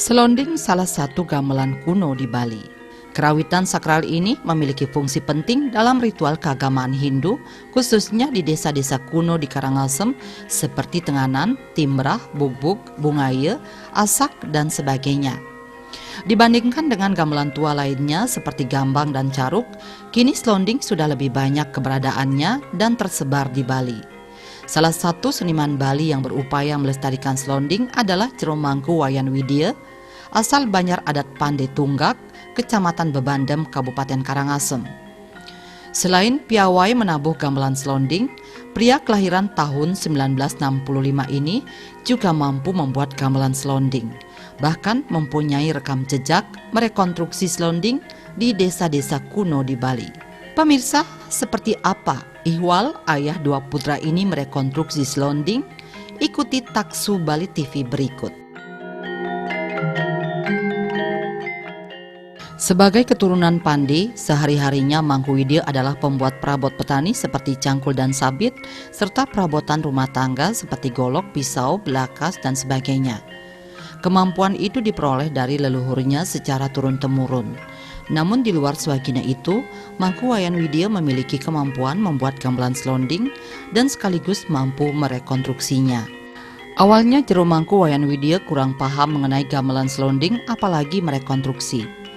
Selonding salah satu gamelan kuno di Bali. Kerawitan sakral ini memiliki fungsi penting dalam ritual keagamaan Hindu, khususnya di desa-desa kuno di Karangasem seperti Tenganan, Timbrah, Bugbug, Bungaya, Asak, dan sebagainya. Dibandingkan dengan gamelan tua lainnya seperti gambang dan caruk, kini selonding sudah lebih banyak keberadaannya dan tersebar di Bali. Salah satu seniman Bali yang berupaya melestarikan selonding adalah Jero Mangku Wayan Widya, asal Banjar Adat Pande Tunggak, Kecamatan Bebandem, Kabupaten Karangasem. Selain piawai menabuh gamelan selonding, pria kelahiran tahun 1965 ini juga mampu membuat gamelan selonding, bahkan mempunyai rekam jejak merekonstruksi selonding di desa-desa kuno di Bali. Pemirsa, seperti apa ihwal ayah dua putra ini merekonstruksi selonding? Ikuti Taksu Bali TV berikut. Sebagai keturunan Pande, sehari-harinya Mangku Widya adalah pembuat perabot petani seperti cangkul dan sabit, serta perabotan rumah tangga seperti golok, pisau, belakas, dan sebagainya. Kemampuan itu diperoleh dari leluhurnya secara turun-temurun. Namun di luar swagina itu, Mangku Wayan Widya memiliki kemampuan membuat gamelan selonding dan sekaligus mampu merekonstruksinya. Awalnya Jero Mangku Wayan Widya kurang paham mengenai gamelan selonding apalagi merekonstruksi.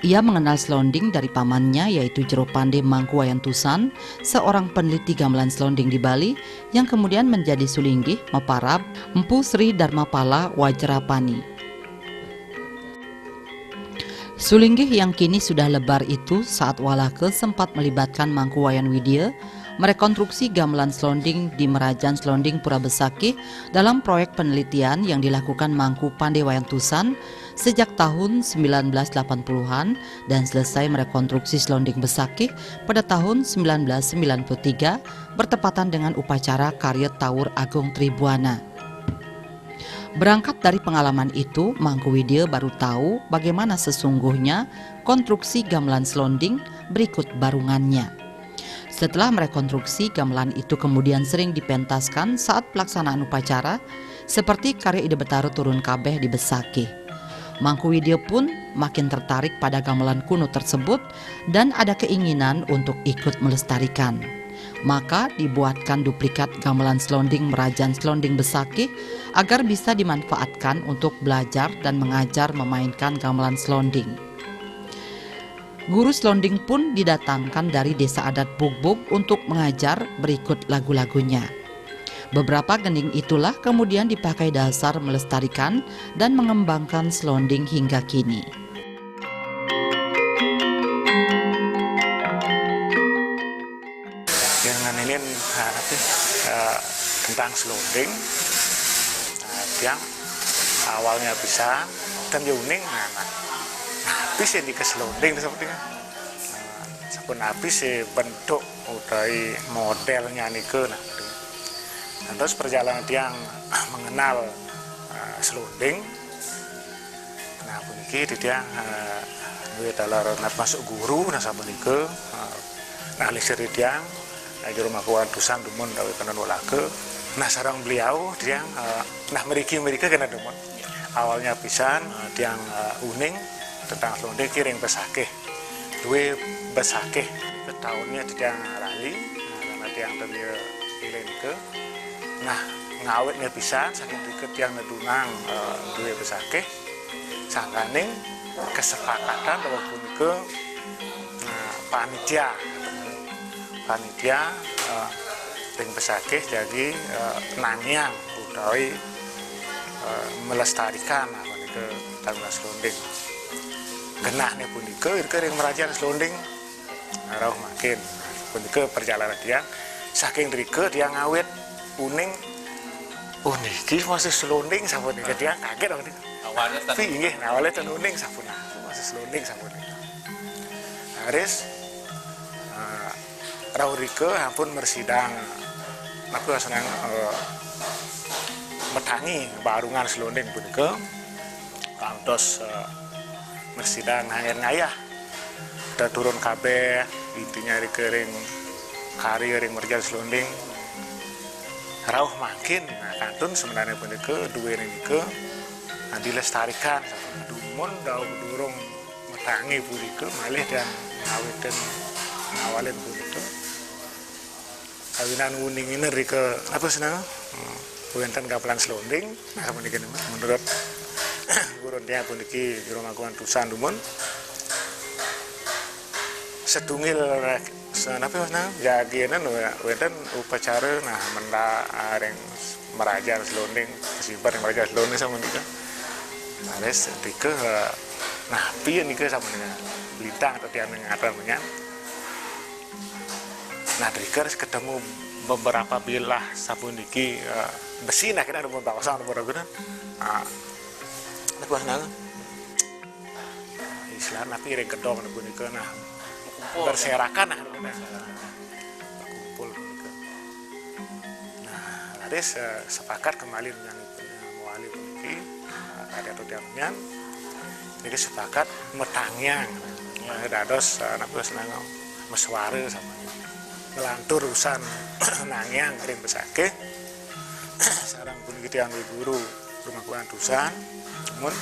Ia mengenal selonding dari pamannya yaitu Jero Pande Mangku Wayan Tusan, seorang peneliti gamelan selonding di Bali yang kemudian menjadi Sulinggih Maparab Empu Sri Dharmapala Wajrapani. Sulinggih yang kini sudah lebar itu saat Walake sempat melibatkan Mangku Wayan Widya merekonstruksi gamelan selonding di Merajan Selonding Pura Besakih dalam proyek penelitian yang dilakukan Mangku Pande Wayan Tusan sejak tahun 1980-an dan selesai merekonstruksi selonding Besakih pada tahun 1993 bertepatan dengan upacara Karya Tawur Agung Tribuana. Berangkat dari pengalaman itu, Mangku Widya baru tahu bagaimana sesungguhnya konstruksi gamelan selonding berikut barungannya. Setelah merekonstruksi, gamelan itu kemudian sering dipentaskan saat pelaksanaan upacara seperti karya Ide Betara Turun Kabeh di Besakih. Mangku Widya pun makin tertarik pada gamelan kuno tersebut dan ada keinginan untuk ikut melestarikan. Maka dibuatkan duplikat gamelan selonding Merajan Selonding Besakih agar bisa dimanfaatkan untuk belajar dan mengajar memainkan gamelan selonding. Guru selonding pun didatangkan dari desa adat Bugbug untuk mengajar berikut lagu-lagunya. Beberapa gending itulah kemudian dipakai dasar melestarikan dan mengembangkan selonding hingga kini. Dengan ini tentang selonding, yang awalnya bisa dan uning, habis ini ke selonding sepertinya. Sabun habis bentuk udai modelnya nike. Dan terus perjalanan dia mengenal selonding. Nah, begini dia adalah masuk guru nah sabun nike. Nah, lisir dia Jero Mangku Wayan Tusan dumun dawe kanan Walake. Nah, sarang beliau dia nah meriki kena dumun. Awalnya pisan dia uning tentang selonding kiring Besakih. Dua Besakih ke tahunnya dia rali karena dia tadi ilen ke. Nah, ngawetnya pisan saking deket yang nedunang dua Besakih. Sangkaning kesepakatan walaupun ke panitia ring Besakih jadi nanyang budaya melestarikan ke gamelan selonding. Genahnya punika ring Merajan Selonding rauh makin punika perjalanan dia saking rike dia ngawet uning niki masih selonding sapunika dia kaget dong awalnya nggih awalnya ten uning sapunika masih selonding sapunika haris rauh rike ampun mersidang aku senang metangi barungan selonding punika kantos mersidang hangen ngayah udah turun kabeh intinya ring karya ring Merajan Selonding rauh makin. Nah, kantun sebenarnya punika dua nike dilestarikan dumun daun durung metangi punika malih dan ngawiten ngawalin punika kawinan uning ini rike apa senang wonten gamelan slonding nah puniki menurut gurun dia puniki jero makuan tusan dumun setungil senapa mas nang jaginan wonten upacara nah menda areng merajan slonding simpan yang merajan slonding sama nika Ares rike nah piye nika sama nika lintang atau tiang ngaran menyan nah rike ketemu beberapa bilah sapuniki besi nah kena nomor bawasang nomor ragunan nah nang Islam tapi reng kedong punika nah berserakan nah berkumpul punika nah Ares sepakat kembali dengan muali puniki ada tiang jadi sepakat metangyang dados napa senang mesware sama ngelantur urusan nangyang kering besake sareng pun kita yang guru rumah kuan tusan mun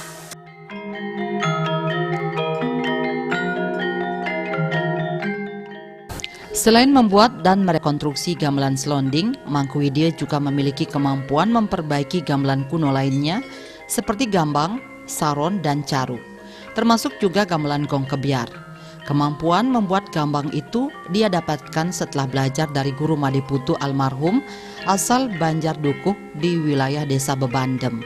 Selain membuat dan merekonstruksi gamelan slonding, Mangkuwidia juga memiliki kemampuan memperbaiki gamelan kuno lainnya seperti gambang, saron, dan caru, termasuk juga gamelan gong kebiar. Kemampuan membuat gambang itu dia dapatkan setelah belajar dari guru Madiputu almarhum asal Banjar Dukuh di wilayah desa Bebandem.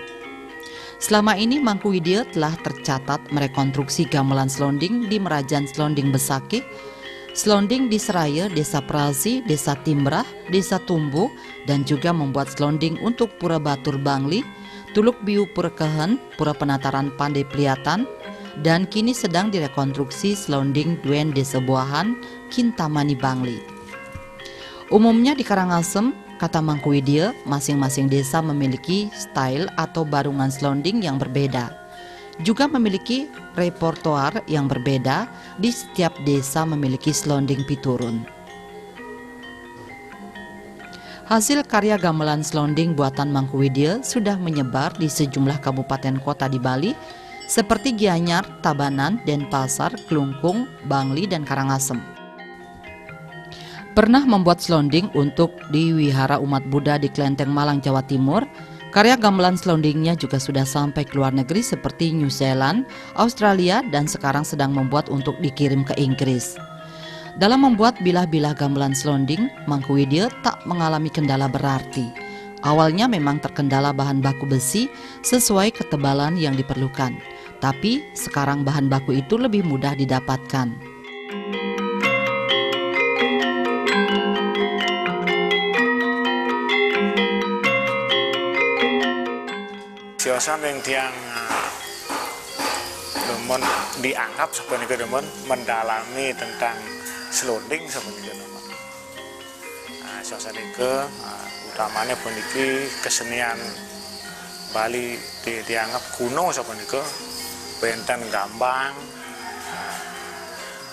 Selama ini Mangkuwidia telah tercatat merekonstruksi gamelan slonding di Merajan Slonding Besakih, slonding di Seraya, Desa Pralsi, Desa Timbrah, Desa Tumbu, dan juga membuat slonding untuk Pura Batur Bangli, Tuluk Biu Pura Kehen, Pura Penataran Pandai Pliatan, dan kini sedang direkonstruksi slonding Duen Desa Buahan, Kintamani Bangli. Umumnya di Karangasem, kata Mangkuwidia, masing-masing desa memiliki style atau barungan slonding yang berbeda. Juga memiliki repertoar yang berbeda, di setiap desa memiliki slonding piturun. Hasil karya gamelan slonding buatan Mangkuwidia sudah menyebar di sejumlah kabupaten kota di Bali seperti Gianyar, Tabanan, Denpasar, Klungkung, Bangli, dan Karangasem. Pernah membuat slonding untuk di Wihara Umat Buddha di Klenteng Malang, Jawa Timur. Karya gamelan slondingnya juga sudah sampai ke luar negeri seperti New Zealand, Australia, dan sekarang sedang membuat untuk dikirim ke Inggris. Dalam membuat bilah-bilah gamelan slonding, Mangkuwidia tak mengalami kendala berarti. Awalnya memang terkendala bahan baku besi sesuai ketebalan yang diperlukan, tapi sekarang bahan baku itu lebih mudah didapatkan. siosan yang tiang demen dianggap sebenarnya demen mendalami tentang slonding sebenarnya demen. Nah, siosan itu utamanya puniki kesenian Bali dianggap kuno sebenarnya wenten gambang,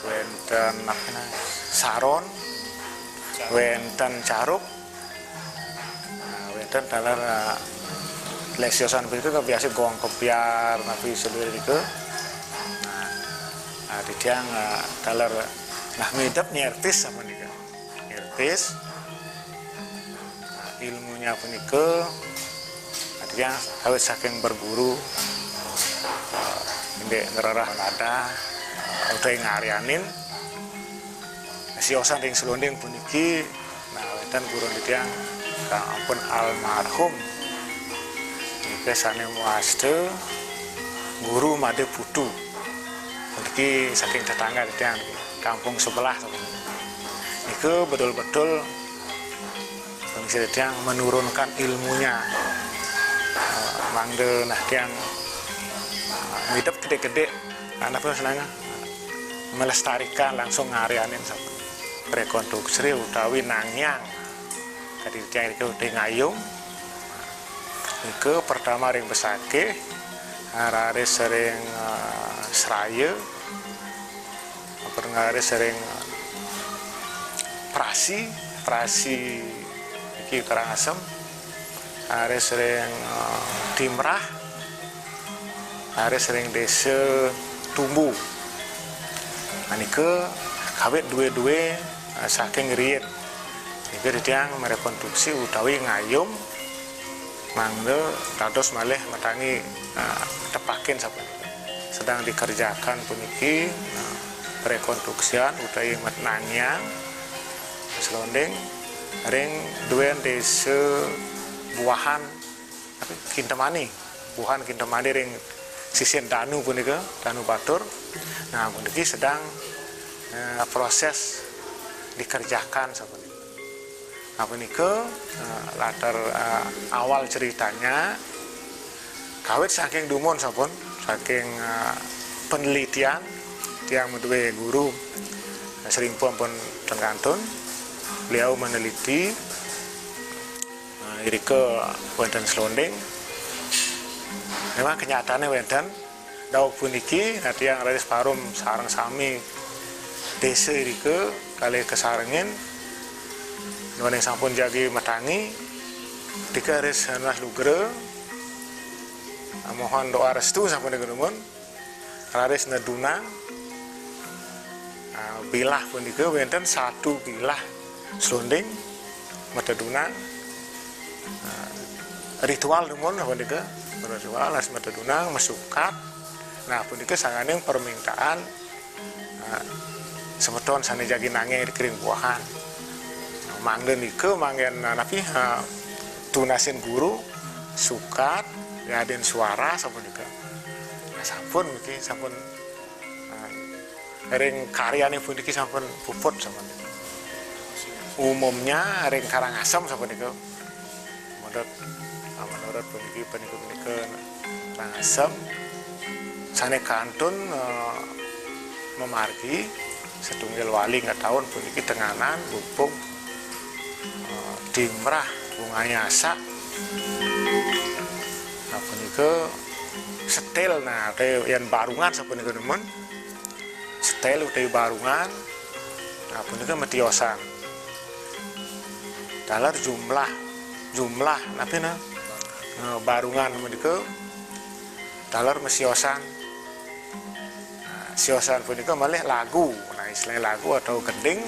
wenten saron, wenten caruk, wenten dalar lesiosan itu biasa gong kebiar nabi seluruh itu nah di tiang dalar nah midap nyertis sama nih nyertis ilmunya pun itu dia harus saking berburu ini ngerarah ada udah ngarianin siosan yang selonding pun iki nah dan gurun di tiang ampun almarhum Kesane muaste guru Madiputu iki saking tetangga di kampung sebelah itu betul-betul bangsa yang menurunkan ilmunya mangde nah yang hidup gede-gede anak senang melestarikan langsung ngarianin rekonstruksi utawi nangyang tadi yang itu ngayung ke pertama ring besake hari sering seraya hari sering prasi iki Karangasem hari sering timrah Are sering desa tumbuh. Anike kawit dua-dua saking riyen. Niki ditiang merekonstruksi utawi ngayum mangga dados malih matangi tepakin sapuniki. Sedang dikerjakan puniki rekonstruksian utawi metnangian selonding ring duen desa buahan Kintamani. Buahan Kintamani ring sisien Danu punika, Danu Batur. Nah, puniki sedang proses dikerjakan sapuniki. Nah, punika latar awal ceritanya kawit saking dumun sapun, saking penelitian tiang menduwe guru sering pun tengkantun, beliau meneliti irike wonten selonding. Memang kenyataannya wonten dauk puniki tiang raris parum sareng sami desa irike kali kesarengin nuwun sampun jagi matangi dikaris hanas lugre mohon doa restu sampun nuwun raris nedunang bilah punika wonten satu bilah selonding metedunang ritual nuwun punika ritual las metedunang mesukat. Nah punika sanganing permintaan semeton sane jagi nange dikiring buahan. Manggen ike manggen napi tunasin guru sukat ngaden suara sapunika. Nah, sampun miki sampun ring karyane puniki sampun puput sampun. Umumnya ring Karangasem sapunika. Menurut puniki Karangasem sane kantun memargi setunggal wali tahun puniki tenganan bupung dimrah bunganya asa. Nah punika setel nah yang barungan sapunika nemen setel utawi barungan. Nah punika metiosan dalar jumlah napi na barungan punika dalar mesiosan. Siosan punika malih lagu. Nah istilah lagu atau gending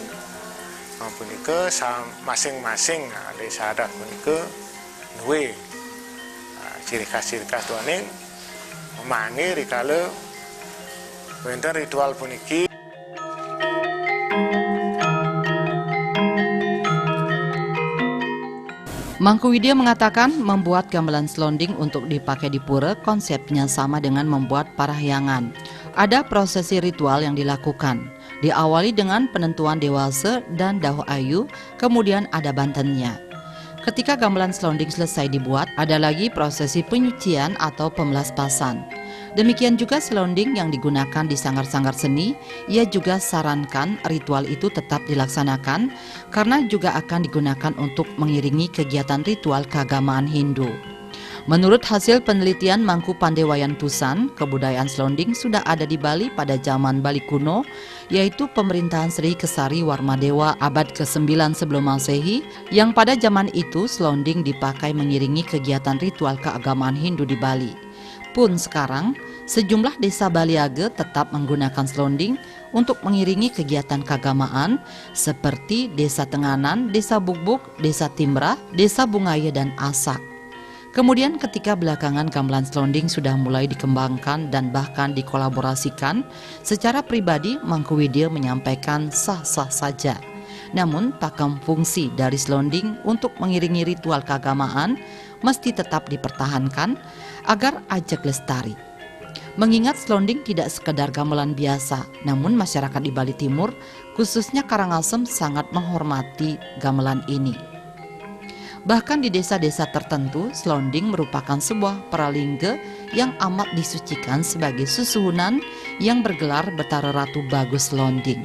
punika masing-masing desa adat punika duwe ciri khas tuaning memangi rikala wonten ritual puniki. Mangku Widya mengatakan membuat gamelan selonding untuk dipakai di pura konsepnya sama dengan membuat parahyangan. Ada prosesi ritual yang dilakukan, diawali dengan penentuan dewasa dan dauh ayu, kemudian ada bantennya. Ketika gamelan selonding selesai dibuat, ada lagi prosesi penyucian atau pemelaspasan. Demikian juga selonding yang digunakan di sanggar-sanggar seni, ia juga sarankan ritual itu tetap dilaksanakan karena juga akan digunakan untuk mengiringi kegiatan ritual keagamaan Hindu. Menurut hasil penelitian Mangku Pandewayan Tusan, kebudayaan selonding sudah ada di Bali pada zaman Bali kuno, yaitu pemerintahan Sri Kesari Warmadewa abad ke-9 sebelum Masehi, yang pada zaman itu selonding dipakai mengiringi kegiatan ritual keagamaan Hindu di Bali. Pun sekarang, sejumlah desa Baliage tetap menggunakan selonding untuk mengiringi kegiatan keagamaan seperti Desa Tenganan, Desa Bukbuk, Desa Timrah, Desa Bungaya, dan Asak. Kemudian ketika belakangan gamelan selonding sudah mulai dikembangkan dan bahkan dikolaborasikan, secara pribadi Mangku Widya menyampaikan sah-sah saja. Namun pakem fungsi dari selonding untuk mengiringi ritual keagamaan mesti tetap dipertahankan agar ajeg lestari. Mengingat selonding tidak sekedar gamelan biasa, namun masyarakat di Bali Timur, khususnya Karangasem, sangat menghormati gamelan ini. Bahkan di desa-desa tertentu, selonding merupakan sebuah pralingga yang amat disucikan sebagai susuhunan yang bergelar Betara Ratu Bagus Selonding.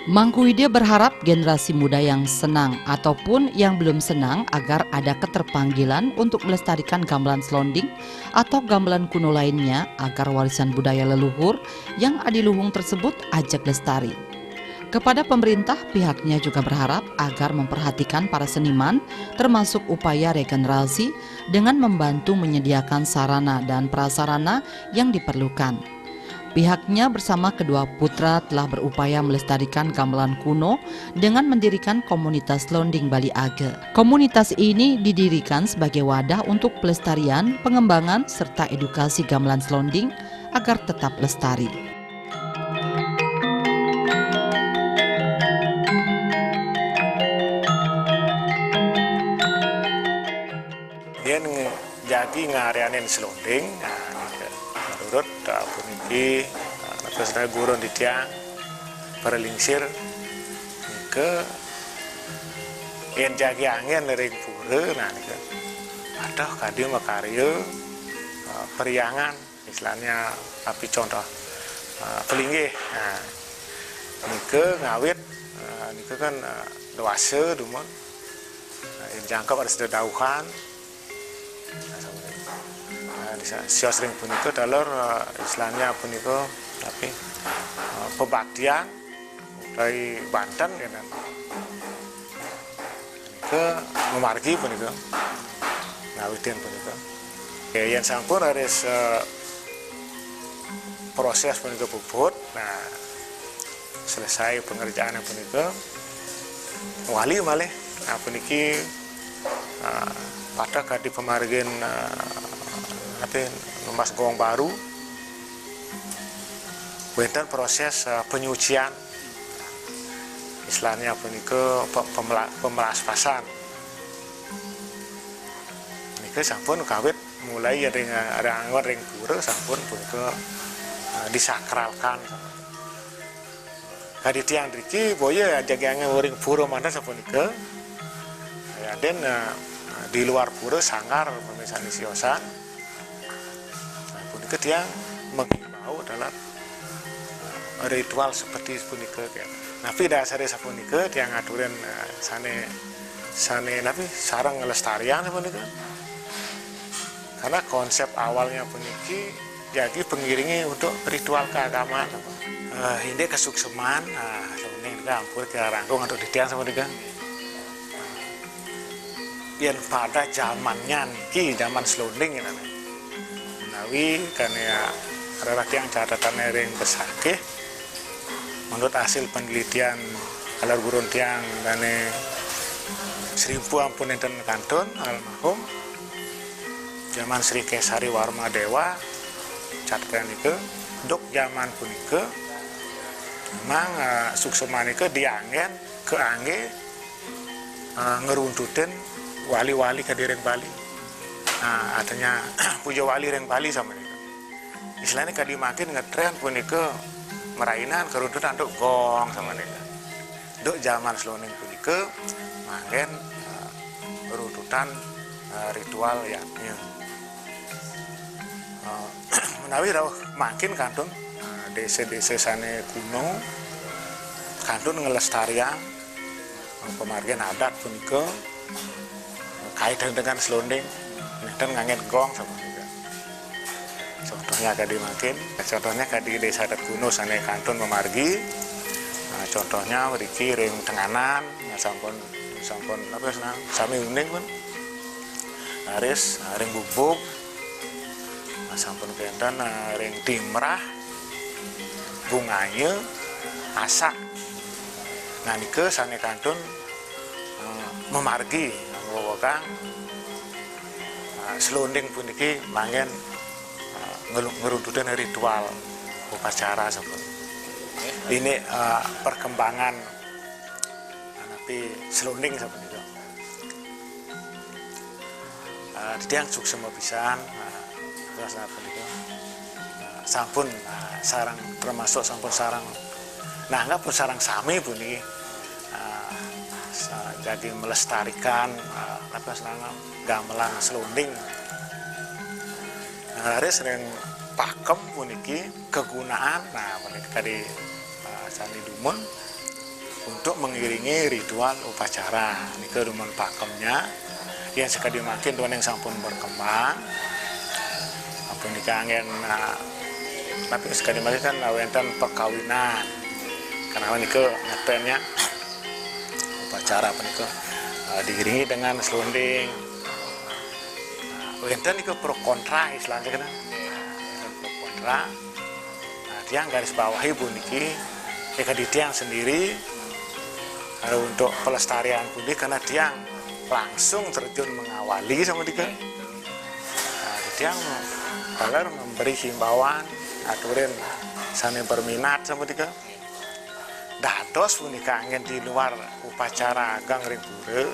Mangku Widya berharap generasi muda yang senang ataupun yang belum senang agar ada keterpanggilan untuk melestarikan gamelan selonding atau gamelan kuno lainnya agar warisan budaya leluhur yang adiluhung tersebut ajak lestari. Kepada pemerintah, pihaknya juga berharap agar memperhatikan para seniman, termasuk upaya regenerasi dengan membantu menyediakan sarana dan prasarana yang diperlukan. Pihaknya bersama kedua putra telah berupaya melestarikan gamelan kuno dengan mendirikan komunitas Slonding Bali Age. Komunitas ini didirikan sebagai wadah untuk pelestarian, pengembangan, serta edukasi gamelan Slonding agar tetap lestari. Dia jadi ngareanin Slonding, menurut puniki terus gurun di tiang perlingsir ke yang jagi angin dari pura, nah nika ada kadi makarya periangan istilahnya api contoh pelinggih, nah nika ngawit nika kan dewasa dumun yang jangkap ada sedauhan. Sios ring punika dalur istilahnya punika tapi pebaktian dari Banten ya kan ke memargi punika ngawitin punika yang sampun harus proses punika puput. Nah selesai pengerjaan punika wali malih puniki pada kadi pemargin Mas Gong baru, wonten proses penyucian, istilahnya punika pemelaspasan. Niki sampun kawit mulai ada anggon ring pura sampun punika disakralkan. Kadi tiang driki boya jagange ring pura mana sapunika. Ya den di luar pura sanggar pemisahan siosan. Dia mengimbau dalam ritual seperti punika. Napi dasarnya sapunika dia ngaturin sane napi sarang ngelestarian sapunika. Karena konsep awalnya puniki jadi pengiringi untuk ritual keagamaan. Ini kesukseman, ini ampun ke rangkung untuk ditiang sapunika. Yang pada zamannya niki zaman Slonding ini. Karena relasi yang catatan ring besakih menurut hasil penelitian alar gurun tiang dan Seribu ampun enten kantun almarhum zaman Sri Kesari Warma Dewa catatan itu dok zaman punika memang sukseman itu dianggen ke angge ngeruntutin wali-wali ke ring Bali. Nah, artinya puja wali ring Bali sama itu. Istilahnya kadi makin ngetren punika merainan keruntutan dok gong sama itu. Dok zaman Slonding punika makin runtutan ritual yaknya. Menawi rawuh makin kantun desa-desa sane kuno kantun ngelestarian pemargian adat punika kaitan dengan Slonding. Dan ngangen gong sama juga. Contohnya kadi makin, contohnya kadi desa adat kuno sana kantun memargi. Nah, contohnya mriki ring tenganan, sampun apa senang sami uning pun. Haris ring bubuk. Sampun kenten ring timrah. Bunganya asak. Nah nike sana kantun memargi nganggo kang Slonding puniki mangen ngeruntutan ritual upacara seperti ini perkembangan tapi Slonding seperti itu. Tiang sukses pisan terus apa itu sampun sarang termasuk sampun sarang nah enggak pun sarang sami puniki jadi melestarikan apa senang gamelan Slonding. Haris ring pakem puniki kegunaan puniki tadi Sandi Dumun untuk mengiringi ritual upacara. Niki dumun pakemnya yang sekadi makin tuan yang sampun berkembang. Puniki angin tapi sekadi makin kan wenten perkawinan. karena nike ngetennya upacara apa nike diiringi dengan selonding. Wenten nike pro kontra istilahnya kan, pro kontra. Nah, tiang garis bawahi buniki, di tiang sendiri. Kalau untuk pelestarian budi karena tiang langsung terjun mengawali sama dika. Nah, tiang balar memberi himbauan, aturin sana berminat sama dika. Dados punika angin di luar upacara gang ring pura,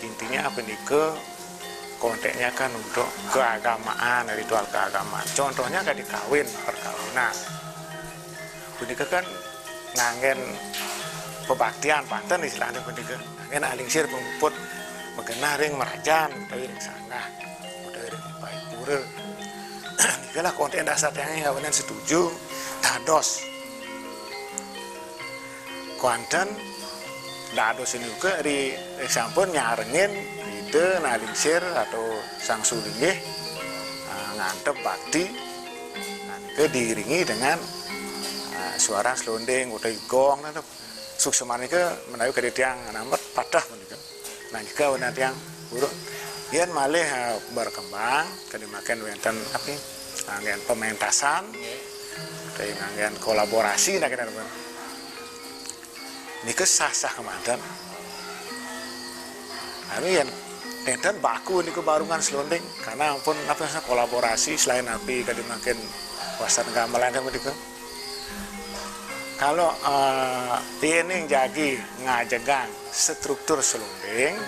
intinya apa nike konteksnya kan untuk keagamaan, ritual keagamaan. Contohnya kayak dikawin, perkawinan. Punika kan ngangen pebaktian panten istilahnya punika. Ngangen alingsir penguput mengenah ring merajan, utawi ring sanggah, utawi ring baik pura. Nikalah konten dasar yang nggak benar setuju. Dados konten dados ini juga di sampun nyarengin itu nalingsir atau sang sulinggih ngantep bakti ke diiringi dengan suara selonding udah gong itu sukseman itu menawi ke tiang nampak padah menika. Nah jika nanti yang buruk dia malah berkembang ke dimakan wenten apa ngangen pementasan dari ngangen kolaborasi nah kita ini sah-sah kemantan. Ini yang dan baku ini kebarungan selonding karena pun apa kolaborasi selain api kali makin wasan gamelan sama dika. Kalau ini jadi ngajegang struktur selonding,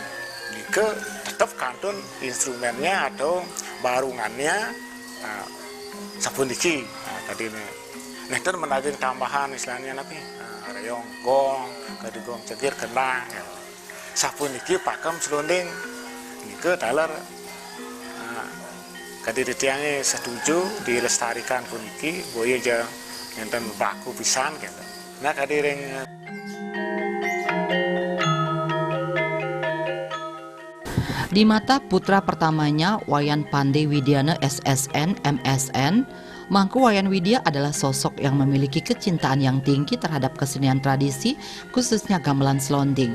dika tetap kantun instrumennya atau barungannya sabun diki. Tadi ini, dan menagih tambahan istilahnya napi. Rayong gong, kadi gong cegir kena. Sapun niki pakem selonding, nike talar. Kadi ditiangi setuju dilestarikan puniki, boye aja enten baku pisan gitu. Nah kadi ring di mata putra pertamanya Wayan Pandey Widiana SSN, MSN, Mangku Wayan Widya adalah sosok yang memiliki kecintaan yang tinggi terhadap kesenian tradisi, khususnya gamelan selonding.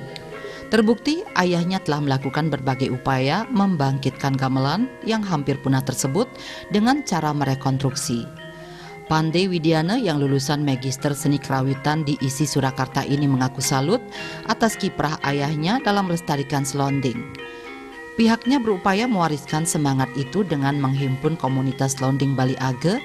Terbukti ayahnya telah melakukan berbagai upaya membangkitkan gamelan yang hampir punah tersebut dengan cara merekonstruksi. Pandey Widiana yang lulusan Magister Seni Kerawitan di ISI Surakarta ini mengaku salut atas kiprah ayahnya dalam melestarikan selonding. Pihaknya berupaya mewariskan semangat itu dengan menghimpun komunitas selonding Bali Age.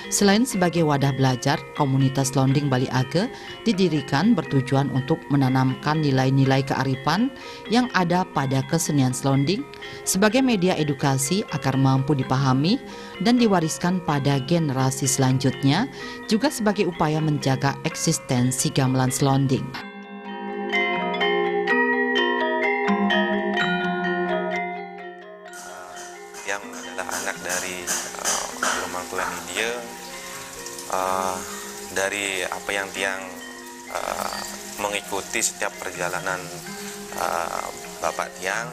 Selain sebagai wadah belajar, komunitas selonding Bali Age didirikan bertujuan untuk menanamkan nilai-nilai kearifan yang ada pada kesenian selonding sebagai media edukasi agar mampu dipahami dan diwariskan pada generasi selanjutnya, juga sebagai upaya menjaga eksistensi gamelan selonding. Yang adalah anak dari Mangku Wayan Widya, dari apa yang Tiang mengikuti setiap perjalanan Bapak Tiang,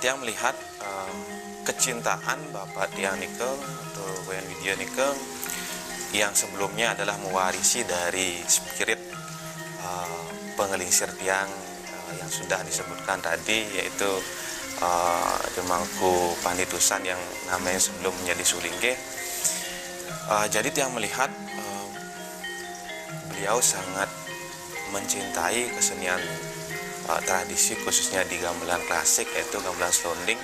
Tiang melihat kecintaan Bapak Tiang nike atau Wayan Widya nike yang sebelumnya adalah mewarisi dari spirit pengelingsir Tiang yang sudah disebutkan tadi, yaitu Mangku Panditusan yang namanya sebelum menjadi Sulinggih. Jadi Tiang melihat beliau sangat mencintai kesenian tradisi khususnya di gamelan klasik, yaitu gamelan selonding.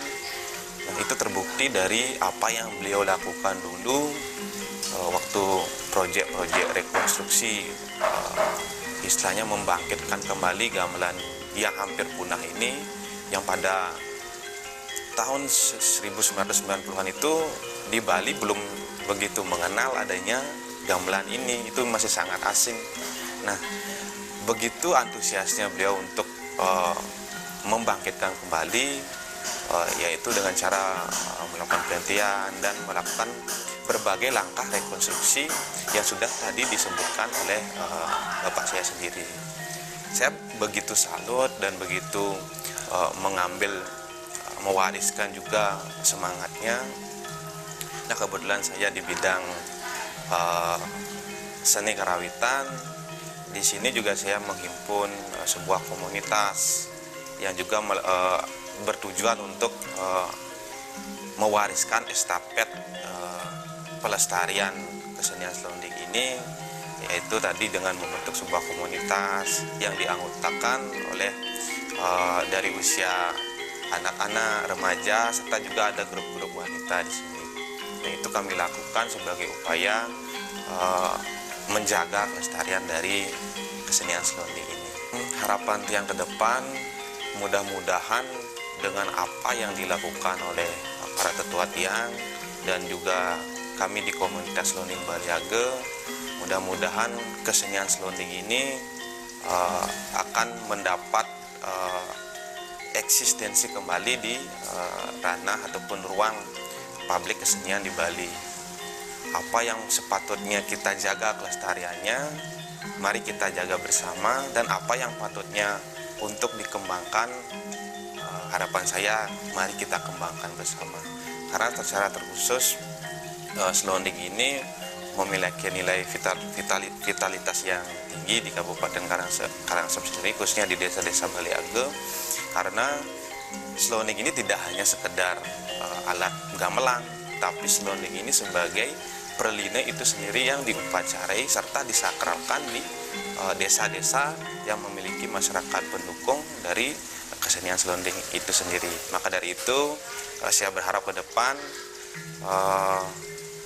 Nah, itu terbukti dari apa yang beliau lakukan dulu waktu proyek-proyek rekonstruksi, istilahnya membangkitkan kembali gamelan yang hampir punah ini, yang pada tahun 1990-an itu di Bali belum begitu mengenal adanya gamelan ini, itu masih sangat asing. Nah, begitu antusiasnya beliau untuk membangkitkan kembali, yaitu dengan cara melakukan penelitian dan melakukan berbagai langkah rekonstruksi yang sudah tadi disebutkan oleh Bapak saya sendiri. Saya begitu salut dan begitu mewariskan juga semangatnya. Nah, kebetulan saya di bidang seni kerawitan, di sini juga saya menghimpun sebuah komunitas yang juga bertujuan untuk mewariskan estafet pelestarian kesenian selonding ini, yaitu tadi dengan membentuk sebuah komunitas yang dianggotakan oleh dari usia anak-anak, remaja, serta juga ada grup-grup wanita di sini. Dan itu kami lakukan sebagai upaya menjaga kelestarian dari kesenian selonding ini. Harapan yang ke depan, mudah-mudahan dengan apa yang dilakukan oleh para tetua tiang dan juga kami di komunitas selonding Baliage, mudah-mudahan kesenian selonding ini akan mendapat eksistensi kembali di ranah ataupun ruang publik kesenian di Bali. Apa yang sepatutnya kita jaga kelestariannya, mari kita jaga bersama, dan apa yang patutnya untuk dikembangkan, harapan saya mari kita kembangkan bersama. Karena secara terkhusus selonding ini memiliki nilai vitalitas yang tinggi di Kabupaten Karangsep sendiri, khususnya di desa-desa Baliage, karena selonding ini tidak hanya sekedar alat gamelan, tapi selonding ini sebagai perline itu sendiri yang diupacarai serta disakralkan di desa-desa yang memiliki masyarakat pendukung dari kesenian selonding itu sendiri. Maka dari itu saya berharap ke depan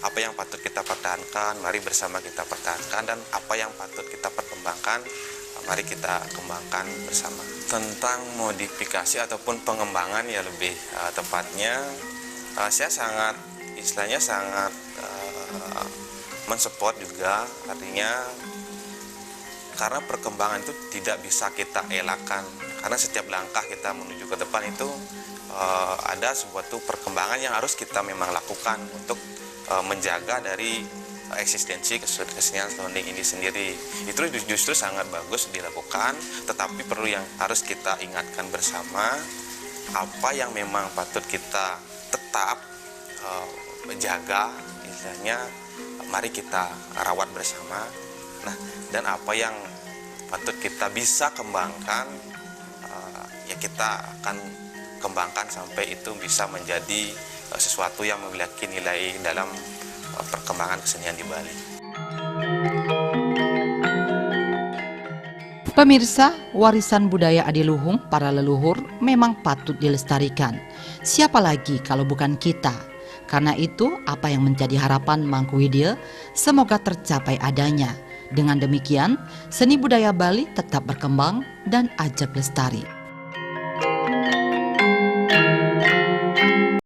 apa yang patut kita pertahankan, mari bersama kita pertahankan, dan apa yang patut kita perkembangkan, mari kita kembangkan bersama. Tentang modifikasi ataupun pengembangan ya lebih tepatnya, saya sangat mensupport juga, artinya karena perkembangan itu tidak bisa kita elakkan, karena setiap langkah kita menuju ke depan itu ada suatu perkembangan yang harus kita memang lakukan untuk menjaga dari eksistensi kesenian selonding ini sendiri. Itu justru sangat bagus dilakukan, tetapi perlu yang harus kita ingatkan bersama, apa yang memang patut kita tetap jaga, istilahnya mari kita rawat bersama. Nah, dan apa yang patut kita bisa kembangkan, ya kita akan kembangkan sampai itu bisa menjadi sesuatu yang memiliki nilai dalam perkembangan kesenian di Bali. Pemirsa, warisan budaya adiluhung para leluhur memang patut dilestarikan. Siapa lagi kalau bukan kita? Karena itu, apa yang menjadi harapan Mangkuwidia semoga tercapai adanya. Dengan demikian, seni budaya Bali tetap berkembang dan ajak lestari.